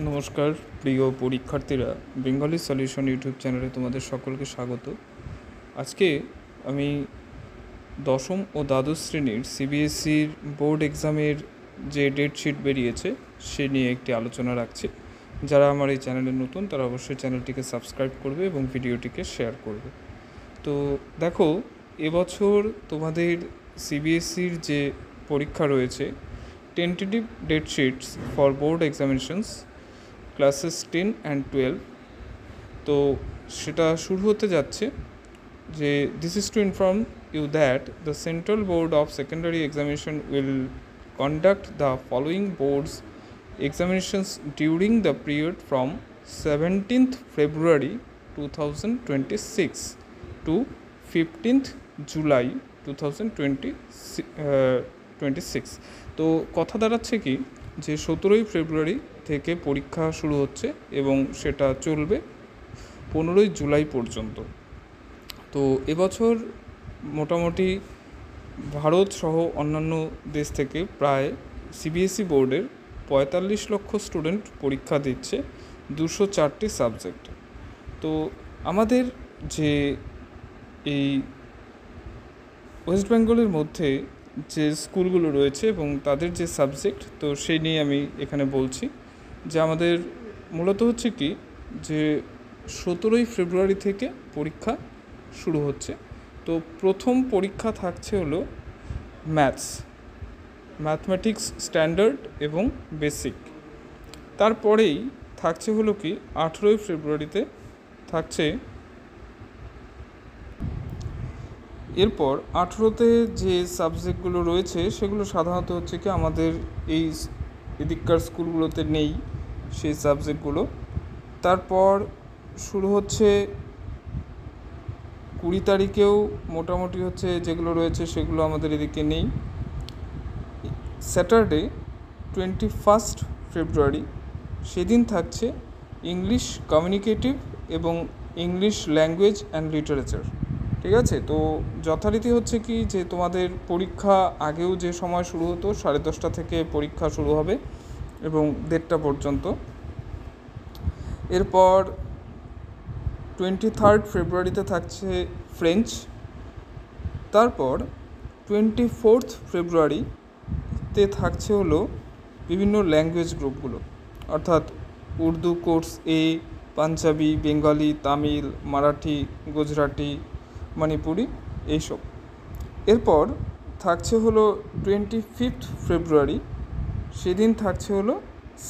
নমস্কার প্রিয় পরীক্ষার্থীরা, বেঙ্গলি সলিউশন ইউটিউব চ্যানেলে তোমাদের সকলকে স্বাগত। আজকে আমি দশম ও দ্বাদশ শ্রেণীর সিবিএসসির বোর্ড এক্সামের যে ডেটশিট বেরিয়েছে সে নিয়ে একটি আলোচনা রাখছি। যারা আমার এই চ্যানেলে নতুন তারা অবশ্যই চ্যানেলটিকে সাবস্ক্রাইব করবে এবং ভিডিওটিকে শেয়ার করবে। তো দেখো, এবছর তোমাদের সিবিএসসির যে পরীক্ষা রয়েছে, tentative date sheets for board examinations classes 10 and 12, তো সেটা শুরু হতে যাচ্ছে। যে this is to inform you that the central board of secondary examination will conduct the following boards examinations during the period from 17th February 2026 to 15th July 2026। তো কথা দাঁড়াচ্ছে কি যে 17ই ফেব্রুয়ারি থেকে পরীক্ষা শুরু হচ্ছে এবং সেটা চলবে 15ই জুলাই পর্যন্ত। তো এবছর মোটামুটি ভারত সহ অন্যান্য দেশ থেকে প্রায় সিবিএসসি বোর্ডের 45 লক্ষ স্টুডেন্ট পরীক্ষা দিচ্ছে 204টি সাবজেক্ট। তো আমাদের যে এই ওয়েস্ট বেঙ্গলের মধ্যে যে স্কুলগুলো রয়েছে এবং তাদের যে সাবজেক্ট, তো সেই নিয়ে আমি এখানে বলছি। যে আমাদের মূলত হচ্ছে কি যে 17ই ফেব্রুয়ারি থেকে পরীক্ষা শুরু হচ্ছে। তো প্রথম পরীক্ষা থাকছে হলো ম্যাথমেটিক্স স্ট্যান্ডার্ড এবং বেসিক। তারপরেই থাকছে হলো কি 18ই ফেব্রুয়ারিতে থাকছে, এরপর 18তে যে সাবজেক্টগুলো রয়েছে সেগুলো সাধারণত হচ্ছে কি আমাদের এই এদিককার স্কুলগুলোতে নেই সেই সাবজেক্টগুলো। তারপর শুরু হচ্ছে 20 তারিখেও মোটামুটি হচ্ছে যেগুলো রয়েছে সেগুলো আমাদের এদিকে নেই। স্যাটারডে 21 ফেব্রুয়ারি সেদিন থাকছে ইংলিশ কমিউনিকেটিভ এবং ইংলিশ ল্যাঙ্গুয়েজ অ্যান্ড লিটারেচার। ঠিক আছে, তো যথারীতি হচ্ছে কি যে তোমাদের পরীক্ষা আগেও যে সময় শুরু হতো 10:30 থেকে পরীক্ষা শুরু হবে এবং 1:30 পর্যন্ত। এরপর 23 ফেব্রুয়ারিতে থাকছে ফ্রেঞ্চ। তারপর 24 ফেব্রুয়ারিতে থাকছে হলো বিভিন্ন ল্যাঙ্গুয়েজ গ্রুপগুলো, অর্থাৎ উর্দু কোর্স এ, পাঞ্জাবি, বেঙ্গলি, তামিল, মারাঠি, গুজরাটি, মণিপুরি এইসব। এরপর থাকছে হলো 25 ফেব্রুয়ারি সেদিন থাকছে হলো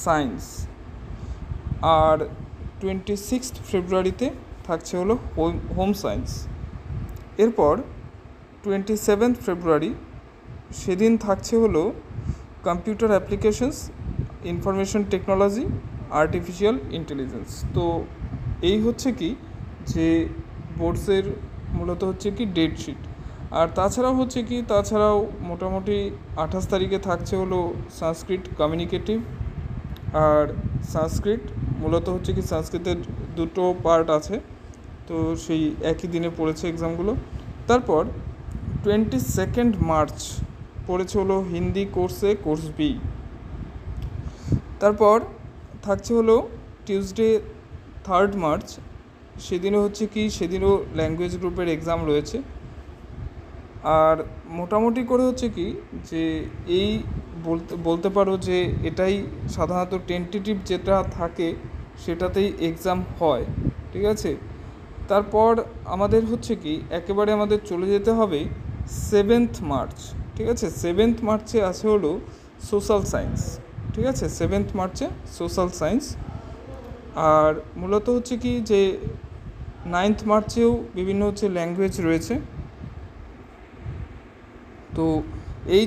সায়েন্স। আর 26 ফেব্রুয়ারিতে থাকছে হলো হোম সায়েন্স। এরপর 27 ফেব্রুয়ারি সেদিন থাকছে হলো computer applications, information technology, artificial intelligence. তো এই হচ্ছে কি যে বোর্ডসের মূলত হচ্ছে কি ডেটশিট। আর তাছাড়াও মোটামুটি 28 তারিখে থাকছে হলো সংস্কৃত কমিউনিকেটিভ। আর সংস্কৃত মূলত হচ্ছে কি সংস্কৃতের দুটো পার্ট আছে, তো সেই একই দিনে পড়েছে এক্সামগুলো। তারপর 22 মার্চ পড়েছে হলো হিন্দি কোর্সে কোর্স বি। তারপর থাকছে হলো টিউসডে 3 মার্চ সেদিনও ল্যাঙ্গুয়েজ গ্রুপের এক্সাম রয়েছে। আর মোটামুটি করে হচ্ছে কি যে এই বলতে পারো যে এটাই সাধারণত টেন্টেটিভ যেটা থাকে সেটাতেই এক্সাম হয়। ঠিক আছে, তারপর আমাদের হচ্ছে কি একেবারে আমাদের চলে যেতে হবে 7 মার্চ। ঠিক আছে, 7 মার্চে আছে হলো সোশ্যাল সায়েন্স। ঠিক আছে, 7 মার্চে সোশ্যাল সায়েন্স। আর মূলত হচ্ছে কি যে 9 মার্চেও বিভিন্ন হচ্ছে ল্যাঙ্গুয়েজ রয়েছে। তো এই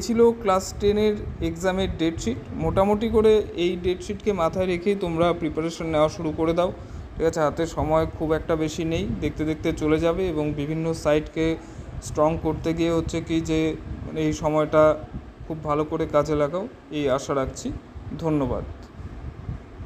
ছিল ক্লাস 10-এর এক্সামের ডেটশিট। মোটামুটি করে এই ডেটশিটকে মাথায় রেখেই তোমরা প্রিপারেশন নেওয়া শুরু করে দাও। ঠিক আছে, হাতে সময় খুব একটা বেশি নেই, দেখতে দেখতে চলে যাবে এবং বিভিন্ন সাইটকে স্ট্রং করতে গিয়ে হচ্ছে কি যে এই সময়টা খুব ভালো করে কাজে লাগাও, এই আশা রাখছি। ধন্যবাদ।